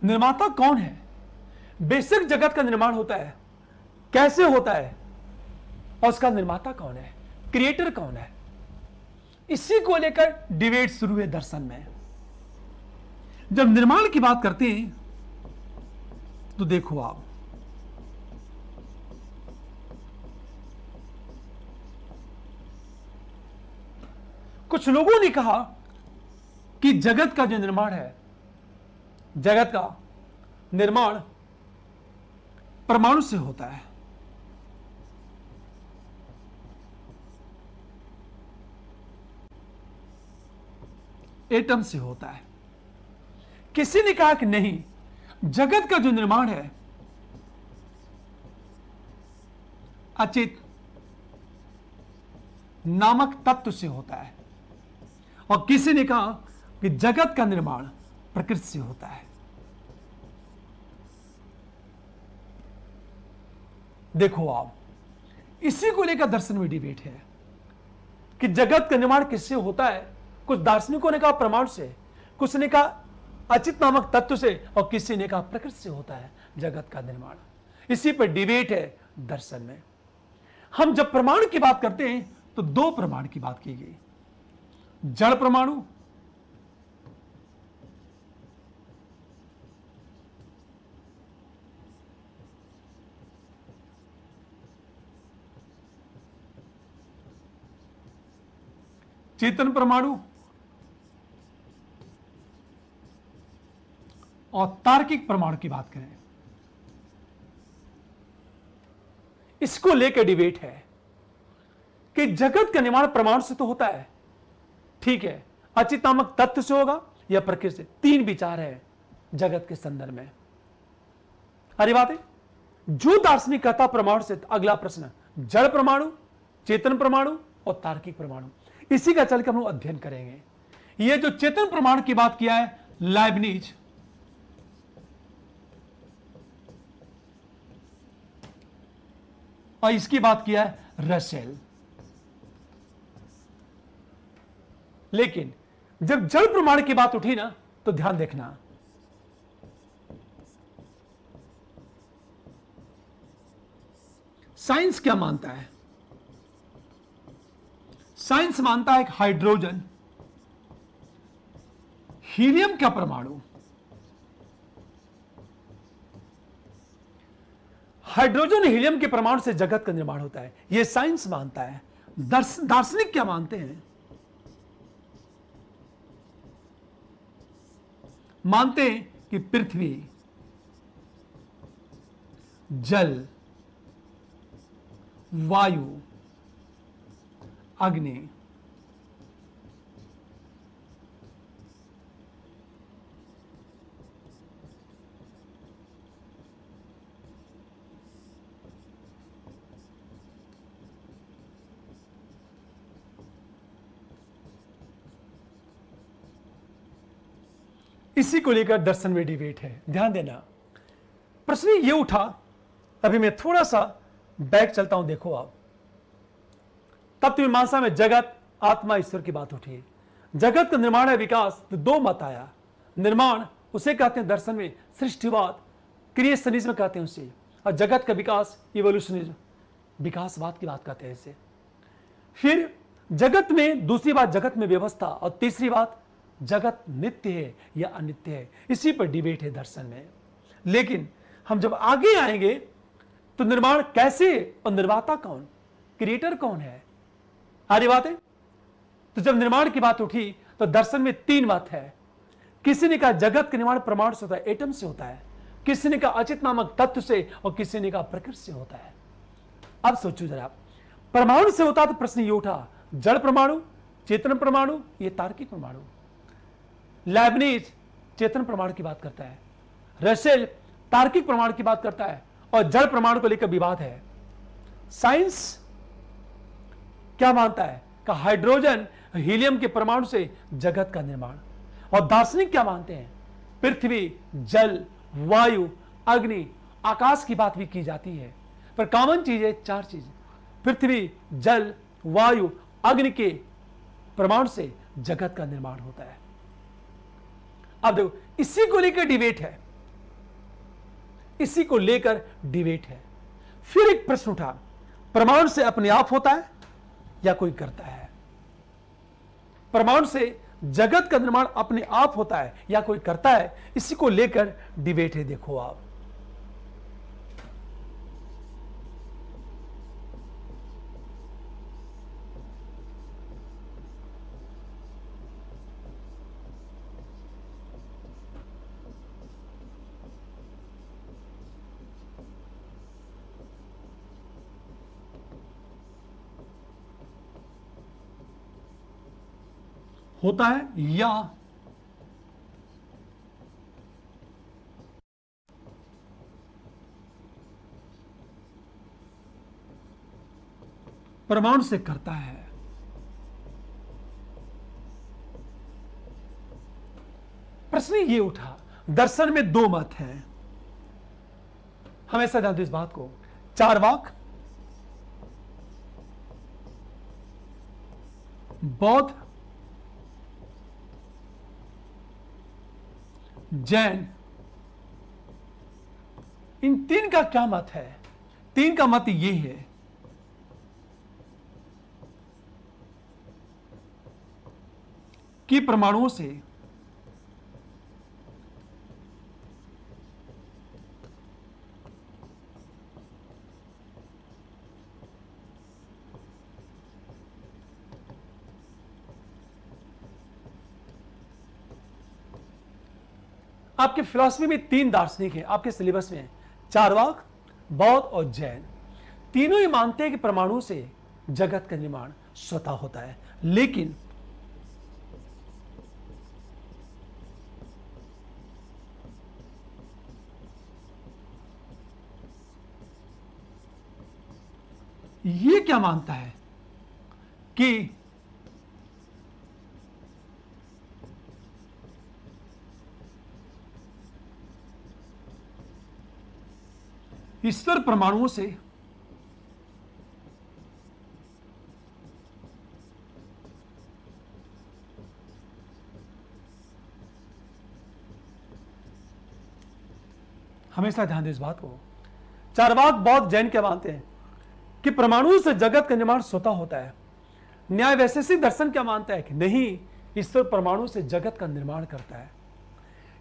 निर्माता कौन है? बेसिक जगत का निर्माण होता है, कैसे होता है और उसका निर्माता कौन है, क्रिएटर कौन है? इसी को लेकर डिबेट शुरू है दर्शन में। जब निर्माण की बात करते हैं तो देखो आप, कुछ लोगों ने कहा कि जगत का जो निर्माण है, जगत का निर्माण परमाणु से होता है। एटम से होता है। किसी ने कहा कि नहीं, जगत का जो निर्माण है अचित नामक तत्व से होता है। और किसी ने कहा कि जगत का निर्माण प्रकृति से होता है। देखो आप, इसी को लेकर दर्शन में डिबेट है। कि जगत का निर्माण किससे होता है। कुछ दार्शनिकों ने कहा प्रमाण से, कुछ ने कहा अचित नामक तत्व से, और किसी ने कहा प्रकृति से होता है जगत का निर्माण। इसी पर डिबेट है दर्शन में। हम जब प्रमाण की बात करते हैं तो दो प्रमाण की बात की गई, जड़ परमाणु चेतन परमाणु और तार्किक परमाणु की बात करें। इसको लेकर डिबेट है कि जगत का निर्माण परमाणु से तो होता है, ठीक है, अचित नामक तत्व से होगा या प्रकृति से। तीन विचार है जगत के संदर्भ में। अरे बात है, जो दार्शनिक कहता परमाणु से, अगला प्रश्न जड़ परमाणु, चेतन परमाणु और तार्किक परमाणु, इसी का चलकर हम लोग अध्ययन करेंगे। ये जो चेतन परमाणु की बात किया है लाइबनिज, और इसकी बात किया है रसेल। लेकिन जब जड़ प्रमाण की बात उठी ना, तो ध्यान देखना, साइंस क्या मानता है। साइंस मानता है कि हाइड्रोजन हीलियम का परमाणु, हाइड्रोजन हीलियम के परमाणु से जगत का निर्माण होता है, यह साइंस मानता है। दार्शनिक क्या मानते हैं? मानते हैं कि पृथ्वी, जल, वायु, अग्नि, इसी को लेकर दर्शन में डिबेट है। ध्यान देना, प्रश्न ये उठा, अभी मैं थोड़ा सा बैक चलता हूं, देखो आप। तत्व मीमांसा में जगत, आत्मा, ईश्वर की बात उठी। जगत का निर्माण है विकास, तो दो मत आया। निर्माण उसे कहते हैं दर्शन में सृष्टिवाद, क्रिएशनिज्म कहते हैं उसे, और जगत का विकास इवोल्यूशनिज्म, विकासवाद की बात करते हैं इसे। फिर जगत में, दूसरी बात जगत में व्यवस्था, और तीसरी बात जगत नित्य है या अनित्य है। इसी पर डिबेट है दर्शन में। लेकिन हम जब आगे आएंगे तो निर्माण कैसे और निर्माता कौन, क्रिएटर कौन है, आरी बात है। तो जब निर्माण की बात उठी तो दर्शन में तीन बात है। किसी ने कहा जगत का निर्माण परमाणु से होता है, एटम से होता है, किसी ने कहा अचित नामक तत्व से, और किसी ने कहा प्रकृति से होता है। अब सोचो जरा, परमाणु से होता तो प्रश्न ये उठा, जड़ परमाणु, चेतन परमाणु, ये तार्किक परमाणु। लाइबनिज चेतन परमाणु की बात करता है, रसेल तार्किक परमाणु की बात करता है, और जड़ परमाणु को लेकर विवाद है। साइंस क्या मानता है कि हाइड्रोजन हीलियम के परमाणु से जगत का निर्माण, और दार्शनिक क्या मानते हैं, पृथ्वी, जल, वायु, अग्नि, आकाश की बात भी की जाती है, पर कॉमन चीज है चार चीज, पृथ्वी, जल, वायु, अग्नि के परमाणु से जगत का निर्माण होता है। अब देखो, इसी को लेकर डिबेट है, इसी को लेकर डिबेट है। फिर एक प्रश्न उठा, परमाणु से अपने आप होता है या कोई करता है? परमाणु से जगत का निर्माण अपने आप होता है या कोई करता है? इसी को लेकर डिबेट है। देखो आप, होता है या परमाणु से करता है। प्रश्न ये उठा, दर्शन में दो मत हैं, हमेशा ध्यान दो इस बात को। चारवाक बौद्ध, जैन, इन तीन का क्या मत है? तीन का मत ये है कि परमाणुओं से आपके फिलॉसफी में तीन दार्शनिक हैं, आपके सिलेबस में चारवाक, बौद्ध और जैन। तीनों ही मानते हैं कि परमाणु से जगत का निर्माण स्वतः होता है, लेकिन ये क्या मानता है कि ईश्वर परमाणुओं से हमेशा ध्यान दें इस बात को। चारवाक, बौद्ध, जैन क्या मानते हैं कि परमाणु से जगत का निर्माण स्वतः होता है। न्याय वैशेषिक दर्शन क्या मानता है कि नहीं, ईश्वर परमाणु से जगत का निर्माण करता है।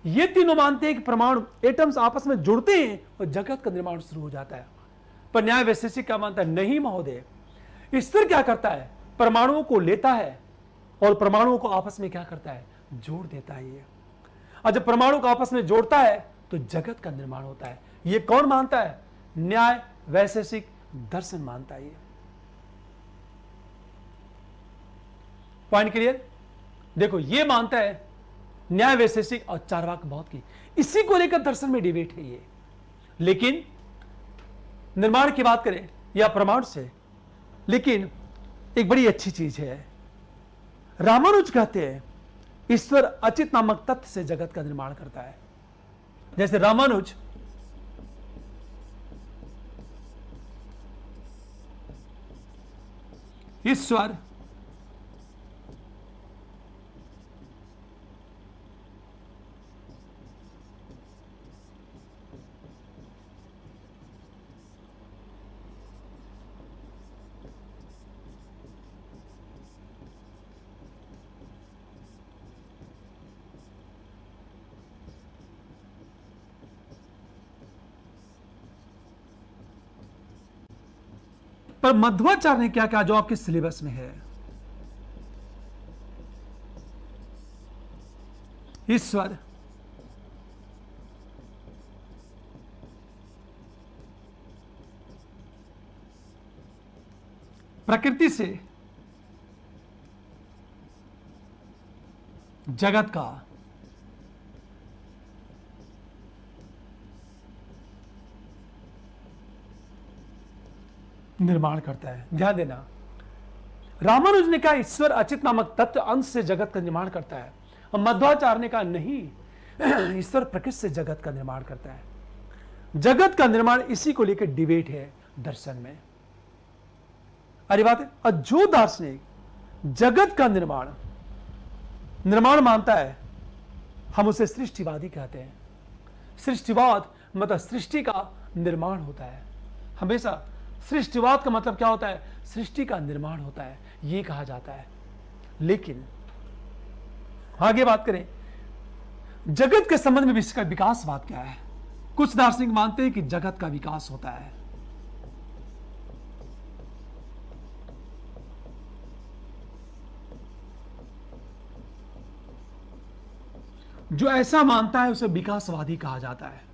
ये तीनों मानते हैं कि परमाणु, एटम्स आपस में जुड़ते हैं और जगत का निर्माण शुरू हो जाता है। पर न्याय वैशेषिक क्या मानता है? नहीं महोदय, ईश्वर क्या करता है? परमाणुओं को लेता है और परमाणुओं को आपस में क्या करता है? जोड़ देता है। ये और जब परमाणु को आपस में जोड़ता है तो जगत का निर्माण होता है। ये कौन मानता है? न्याय वैशेषिक दर्शन मानता है। ये पॉइंट क्लियर? देखो, ये मानता है न्याय वैशेषिक और चारवाक बौद्ध की, इसी को लेकर दर्शन में डिबेट है ये। लेकिन निर्माण की बात करें या परमाणु से, लेकिन एक बड़ी अच्छी चीज है, रामानुज कहते हैं ईश्वर अचित नामक तत्व से जगत का निर्माण करता है। जैसे रामानुज ईश्वर पर मध्वाचार्य ने क्या कहा जो आपके सिलेबस में है? ईश्वर प्रकृति से जगत का निर्माण करता है। ध्यान देना, रामानुज ने कहा ईश्वर अचित नामक तत्व अंश से जगत का निर्माण करता है, और मध्वाचार्य ने कहा नहीं, ईश्वर प्रकृति से जगत का निर्माण करता है। जगत का निर्माण, इसी को लेकर डिबेट है दर्शन में। अरे बात है। और जो दार्शनिक जगत का निर्माण मानता है, हम उसे सृष्टिवादी कहते हैं। सृष्टिवाद मतलब सृष्टि का निर्माण होता है। हमेशा सृष्टिवाद का मतलब क्या होता है? सृष्टि का निर्माण होता है, यह कहा जाता है। लेकिन आगे बात करें, जगत के संबंध में विकासवाद क्या है? कुछ दार्शनिक मानते हैं कि जगत का विकास होता है। जो ऐसा मानता है उसे विकासवादी कहा जाता है,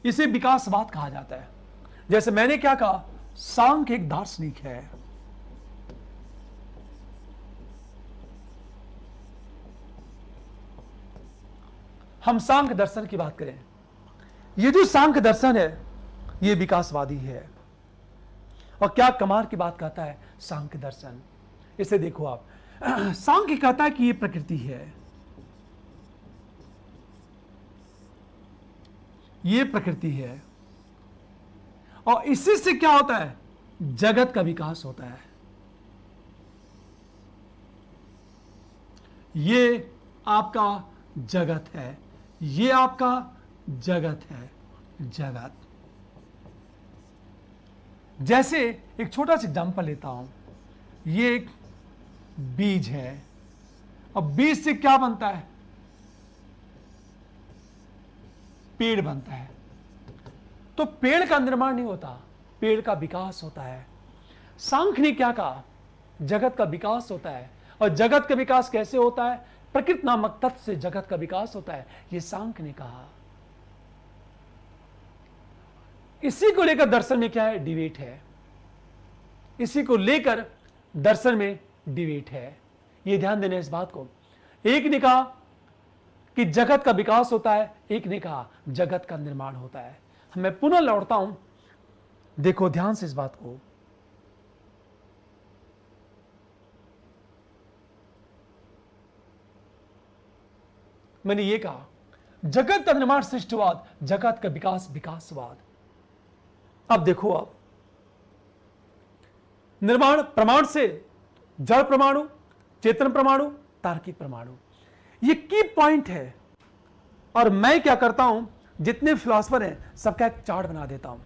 इसे विकासवाद कहा जाता है। जैसे मैंने क्या कहा, सांख्य एक दार्शनिक है। हम सांख्य दर्शन की बात करें, ये जो सांख्य दर्शन है ये विकासवादी है। और क्या कमाल की बात कहता है सांख्य दर्शन, इसे देखो आप। सांख्य कहता है कि ये प्रकृति है, ये प्रकृति है, और इसी से क्या होता है? जगत का विकास होता है। ये आपका जगत है, ये आपका जगत है। जगत, जैसे एक छोटा सा एग्जांपल लेता हूं, ये एक बीज है। अब बीज से क्या बनता है? पेड़ बनता है। तो पेड़ का निर्माण नहीं होता, पेड़ का विकास होता है। सांख्य ने क्या कहा? जगत का विकास होता है। और जगत का विकास कैसे होता है? प्रकृति नामक तत्व से जगत का विकास होता है, यह सांख्य ने कहा। इसी को लेकर दर्शन में क्या है? डिबेट है। इसी को लेकर दर्शन में डिबेट है। यह ध्यान देना इस बात को। एक ने कहा कि जगत का विकास होता है, एक ने कहा जगत का निर्माण होता है। मैं पुनः लौटता हूं, देखो ध्यान से इस बात को। मैंने ये कहा जगत का निर्माण सृष्टिवाद, जगत का विकास विकासवाद। अब देखो, अब निर्माण प्रमाण से जड़ परमाणु, चेतन परमाणु, तार्किक परमाणु, ये की पॉइंट है। और मैं क्या करता हूं, जितने फिलॉसफर हैं सबका एक चार्ट बना देता हूं।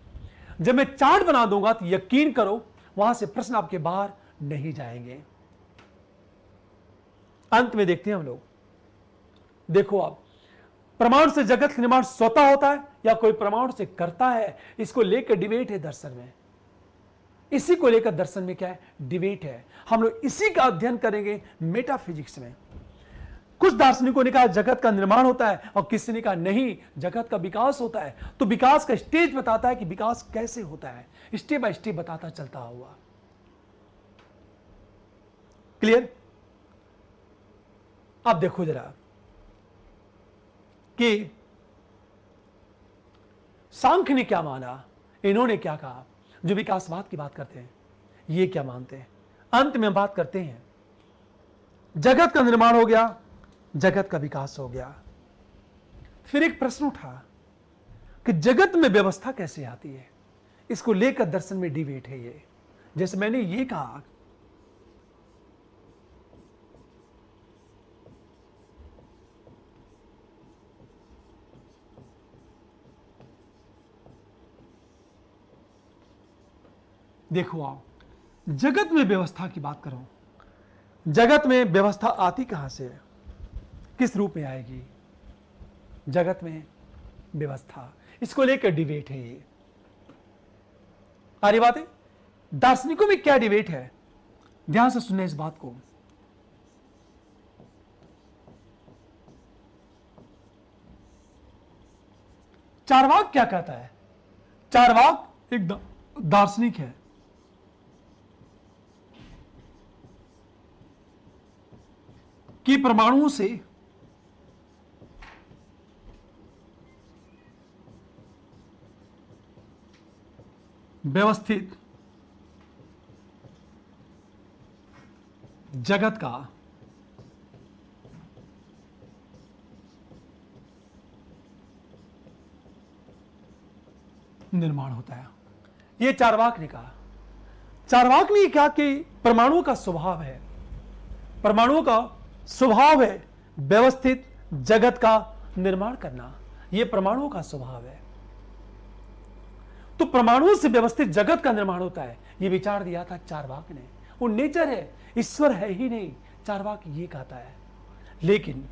जब मैं चार्ट बना दूंगा तो यकीन करो वहां से प्रश्न आपके बाहर नहीं जाएंगे। अंत में देखते हैं हम लोग। देखो, आप प्रमाण से जगत का निर्माण स्वतः होता है या कोई प्रमाण से करता है, इसको लेकर डिबेट है दर्शन में। इसी को लेकर दर्शन में क्या है? डिबेट है। हम लोग इसी का अध्ययन करेंगे मेटाफिजिक्स में। कुछ दार्शनिकों ने कहा जगत का निर्माण होता है और किसी ने कहा नहीं, जगत का विकास होता है। तो विकास का स्टेज बताता है कि विकास कैसे होता है, स्टेप बाय स्टेप बताता चलता हुआ। क्लियर? अब देखो जरा कि सांख्य ने क्या माना, इन्होंने क्या कहा। जो विकासवाद की बात करते हैं ये क्या मानते हैं। अंत में बात करते हैं जगत का निर्माण हो गया, जगत का विकास हो गया। फिर एक प्रश्न उठा कि जगत में व्यवस्था कैसे आती है। इसको लेकर दर्शन में डिबेट है। ये जैसे मैंने ये कहा देखो, आओ जगत में व्यवस्था की बात करो। जगत में व्यवस्था आती कहां से है, किस रूप में आएगी जगत में व्यवस्था, इसको लेकर डिबेट है। ये सारी बातें दार्शनिकों में क्या डिबेट है, ध्यान से सुनने इस बात को। चार्वाक क्या कहता है? चार्वाक एक दार्शनिक है। कि परमाणुओं से व्यवस्थित जगत का निर्माण होता है। यह चार्वाक ने कहा। चार्वाक ने कहा कि परमाणुओं का स्वभाव है, परमाणुओं का स्वभाव है व्यवस्थित जगत का निर्माण करना। यह परमाणुओं का स्वभाव है। तो परमाणुओं से व्यवस्थित जगत का निर्माण होता है, यह विचार दिया था चार्वाक ने। वो नेचर है, ईश्वर है ही नहीं, चार्वाक ये कहता है। लेकिन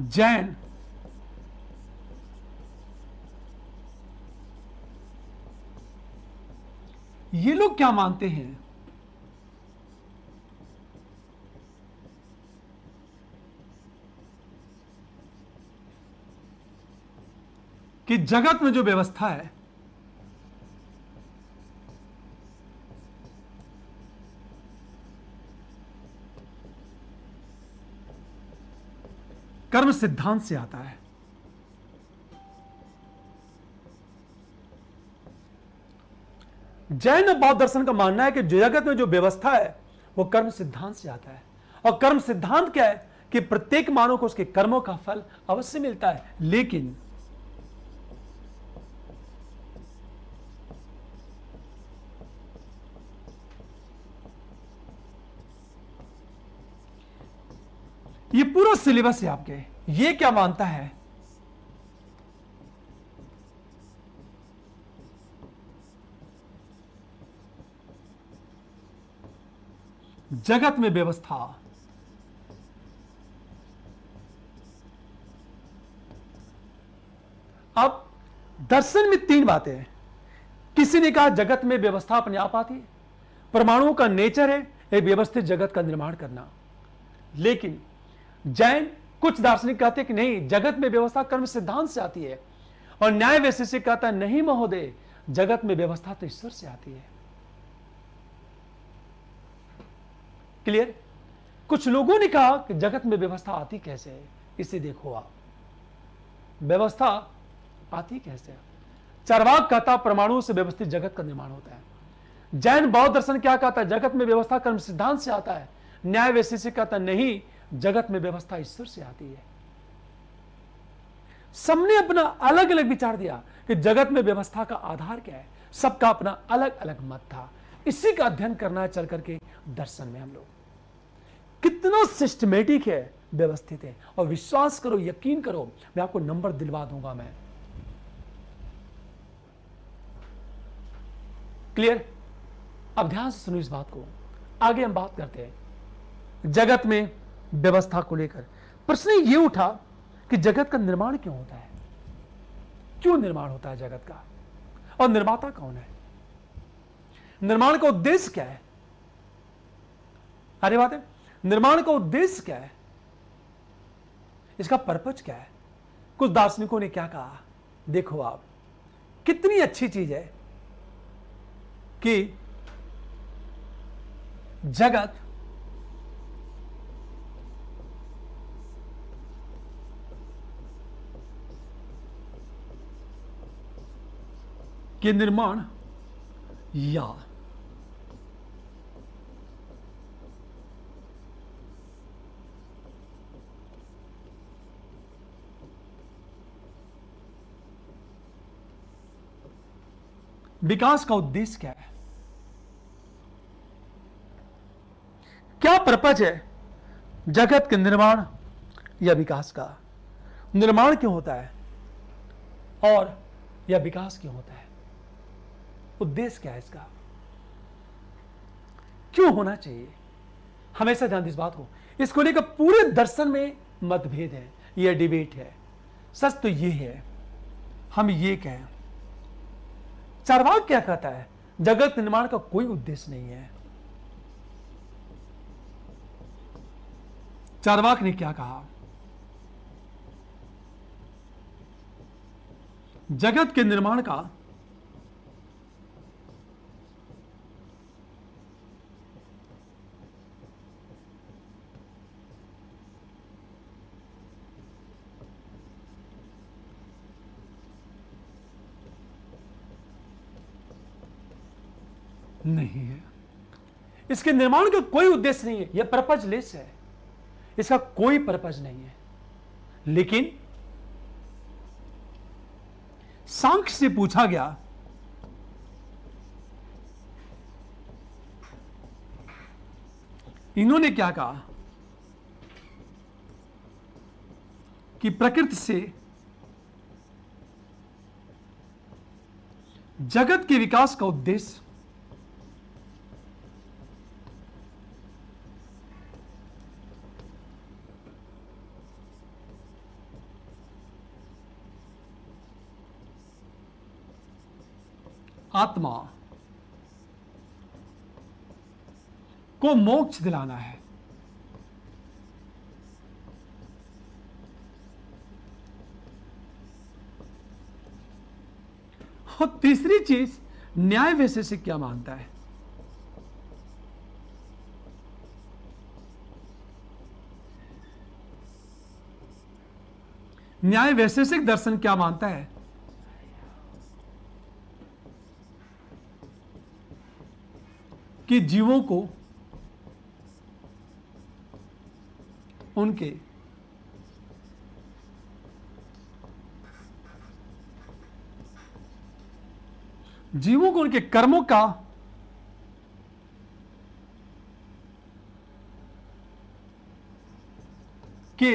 जैन ये लोग क्या मानते हैं कि जगत में जो व्यवस्था है कर्म सिद्धांत से आता है। जैन और बौद्ध दर्शन का मानना है कि जगत में जो व्यवस्था है वो कर्म सिद्धांत से आता है। और कर्म सिद्धांत क्या है कि प्रत्येक मानव को उसके कर्मों का फल अवश्य मिलता है, लेकिन ये पूरा सिलेबस है आपके। ये क्या मानता है? जगत में व्यवस्था अब दर्शन में तीन बातें हैं। किसी ने कहा जगत में व्यवस्था अपने आप आती है, परमाणुओं का नेचर है एक व्यवस्थित जगत का निर्माण करना। लेकिन जैन कुछ दार्शनिक कहते हैं कि नहीं, जगत में व्यवस्था कर्म सिद्धांत से आती है। और न्याय वैशेषिक कहता है नहीं महोदय, जगत में व्यवस्था तो ईश्वर से आती है। क्लियर? कुछ लोगों ने कहा कि जगत में व्यवस्था आती कैसे है, इसे देखो आप, व्यवस्था आती कैसे है। चार्वाक कहता परमाणुओं से व्यवस्थित जगत का निर्माण होता है। जैन बौद्ध दर्शन क्या कहता है? जगत में व्यवस्था कर्म सिद्धांत से आता है। न्याय वैशेषिक कहता नहीं, जगत में व्यवस्था ईश्वर से आती है। सबने अपना अलग अलग विचार दिया कि जगत में व्यवस्था का आधार क्या है। सबका अपना अलग अलग मत था। इसी का अध्ययन करना है चल करके दर्शन में। हम लोग कितना सिस्टमेटिक है, व्यवस्थित है। और विश्वास करो, यकीन करो, मैं आपको नंबर दिलवा दूंगा मैं। क्लियर? अब ध्यान से सुनो इस बात को। आगे हम बात करते हैं जगत में व्यवस्था को लेकर। प्रश्न ये उठा कि जगत का निर्माण क्यों होता है, क्यों निर्माण होता है जगत का, और निर्माता कौन है, निर्माण का उद्देश्य क्या है। अरे बात है, निर्माण का उद्देश्य क्या है, इसका पर्पज क्या है। कुछ दार्शनिकों ने क्या कहा, देखो आप, कितनी अच्छी चीज है कि जगत के निर्माण या विकास का उद्देश्य क्या है, क्या पर्पज है जगत के निर्माण या विकास का। निर्माण क्यों होता है और या विकास क्यों होता है, उद्देश्य क्या है इसका, क्यों होना चाहिए। हमेशा ध्यान इस बात को, इसको लेकर पूरे दर्शन में मतभेद है, यह डिबेट है। सच तो ये है, हम ये कहें, चार्वाक क्या कहता है, जगत निर्माण का कोई उद्देश्य नहीं है। चार्वाक ने क्या कहा, जगत के निर्माण का नहीं है, इसके निर्माण का कोई उद्देश्य नहीं है, यह पर्पजलेस है, इसका कोई पर्पज नहीं है। लेकिन सांख्य से पूछा गया इन्होंने क्या कहा कि प्रकृति से जगत के विकास का उद्देश्य आत्मा को मोक्ष दिलाना है। और तीसरी चीज, न्याय वैशेषिक क्या मानता है। न्याय वैशेषिक दर्शन क्या मानता है कि जीवों को उनके कर्मों का कि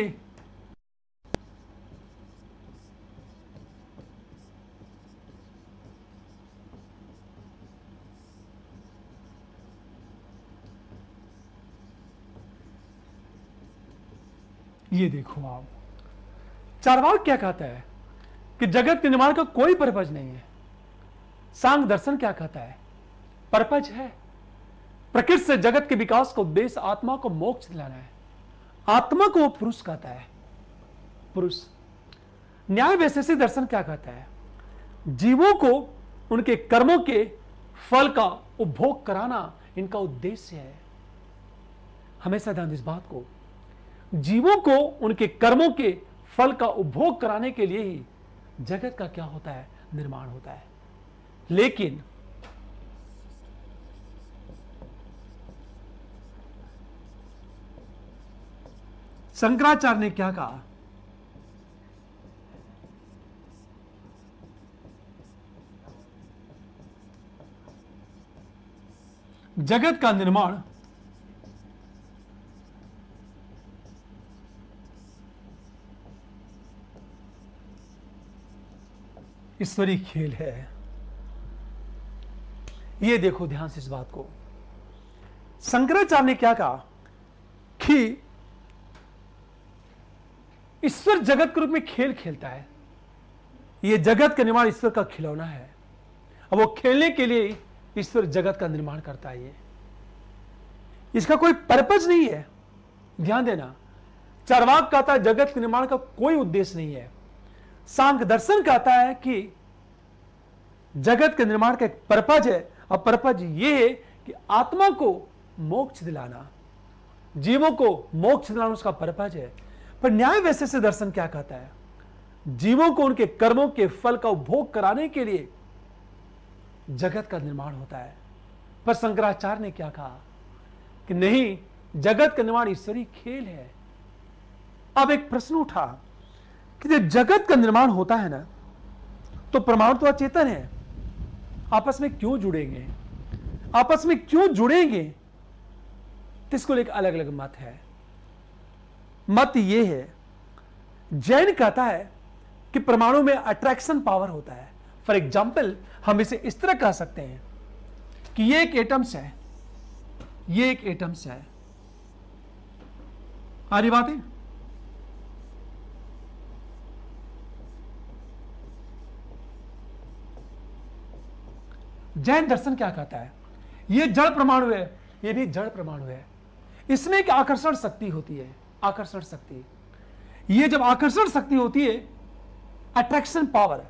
ये देखो आप, चार्वाक क्या कहता है कि जगत के निर्माण का कोई पर्पज नहीं है। सांख्य दर्शन क्या कहता है? पर्पज है। प्रकृति से जगत के विकास का उद्देश्य आत्मा को मोक्ष दिलाना है। आत्मा को वो पुरुष कहता है, पुरुष। न्याय वैशेषिक दर्शन क्या कहता है? जीवों को उनके कर्मों के फल का उपभोग कराना इनका उद्देश्य है। हमेशा ध्यान इस बात को, जीवों को उनके कर्मों के फल का उपभोग कराने के लिए ही जगत का क्या होता है? निर्माण होता है। लेकिन शंकराचार्य ने क्या कहा? जगत का निर्माण ईश्वरीय खेल है। ये देखो ध्यान से इस बात को, शंकराचार्य ने क्या कहा कि ईश्वर जगत के रूप में खेल खेलता है। ये जगत का निर्माण ईश्वर का खिलौना है। अब वो खेलने के लिए ईश्वर जगत का निर्माण करता है। ये इसका कोई पर्पज नहीं है। ध्यान देना, चार्वाक कहता है जगत के निर्माण का कोई उद्देश्य नहीं है। सांख्य दर्शन कहता है कि जगत के निर्माण का एक पर्पज है, और पर्पज ये है कि आत्मा को मोक्ष दिलाना, जीवों को मोक्ष दिलाना उसका पर्पज है। पर न्याय वैशेषिक दर्शन क्या कहता है? जीवों को उनके कर्मों के फल का उपभोग कराने के लिए जगत का निर्माण होता है। पर शंकराचार्य ने क्या कहा कि नहीं, जगत का निर्माण ईश्वरीय खेल है। अब एक प्रश्न उठा कि जब जगत का निर्माण होता है ना, तो परमाणु तो अचेतन है, आपस में क्यों जुड़ेंगे? आपस में क्यों जुड़ेंगे? तो इसको लेकर अलग अलग मत है। मत ये है, जैन कहता है कि परमाणु में अट्रैक्शन पावर होता है। फॉर एग्जाम्पल, हम इसे इस तरह कह सकते हैं कि ये एक एटम्स है, ये एक एटम्स है। आ रही बात है? जैन दर्शन क्या कहता है? ये जड़ परमाणु है, ये भी जड़ परमाणु है। इसमें एक आकर्षण शक्ति होती है, आकर्षण शक्ति। ये जब आकर्षण शक्ति होती है, अट्रैक्शन पावर,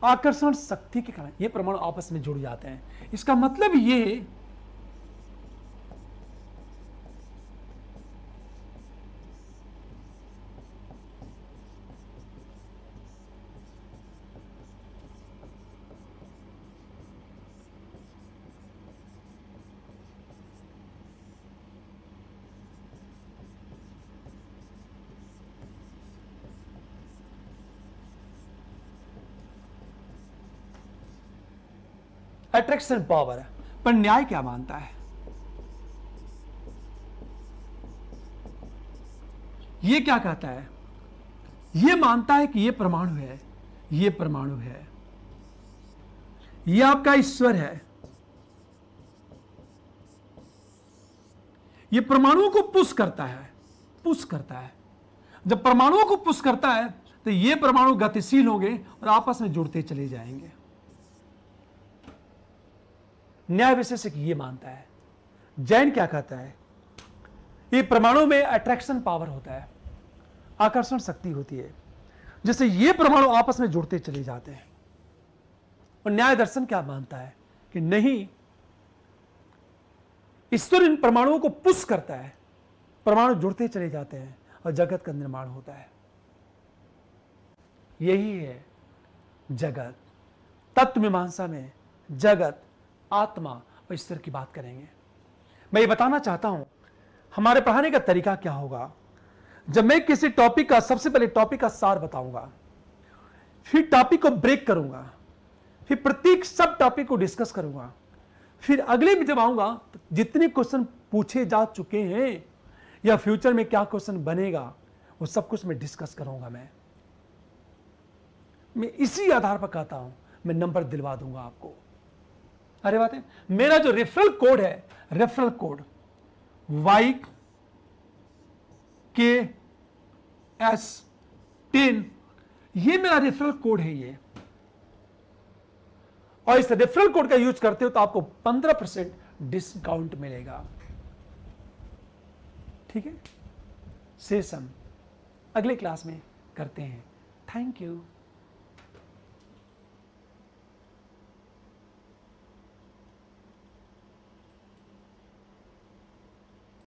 आकर्षण शक्ति के कारण ये परमाणु आपस में जुड़ जाते हैं। इसका मतलब ये है अट्रैक्शन पावर है। पर न्याय क्या मानता है? ये क्या कहता है? ये मानता है कि ये परमाणु है, ये परमाणु है, ये आपका ईश्वर है। ये परमाणुओं को पुश करता है, पुश करता है। जब परमाणुओं को पुश करता है तो ये परमाणु गतिशील होंगे और आपस में जुड़ते चले जाएंगे। न्याय विशेषज्ञ ये मानता है। जैन क्या कहता है? ये परमाणु में अट्रैक्शन पावर होता है, आकर्षण शक्ति होती है, जिससे ये परमाणु आपस में जुड़ते चले जाते हैं। और न्याय दर्शन क्या मानता है कि नहीं, ईश्वर इन परमाणुओं को पुश करता है, परमाणु जुड़ते चले जाते हैं और जगत का निर्माण होता है। यही है जगत। तत्व मीमांसा में जगत, आत्मा और ईश्वर की बात करेंगे। मैं ये बताना चाहता हूं हमारे पढ़ाने का तरीका क्या होगा। जब मैं किसी टॉपिक का, सबसे पहले टॉपिक का सार बताऊंगा, फिर टॉपिक को ब्रेक करूंगा, फिर प्रत्येक सब टॉपिक को डिस्कस करूंगा, फिर अगले भी जब आऊंगा तो जितने क्वेश्चन पूछे जा चुके हैं या फ्यूचर में क्या क्वेश्चन बनेगा, वो सब कुछ मैं डिस्कस करूंगा। मैं इसी आधार पर कहता हूं, मैं नंबर दिलवा दूंगा आपको। अरे बात है, मेरा जो रेफरल कोड है, रेफरल कोड YKS10, ये मेरा रेफरल कोड है ये। और इस रेफरल कोड का यूज करते हो तो आपको 15% डिस्काउंट मिलेगा। ठीक है, शेष हम अगले क्लास में करते हैं। Thank you.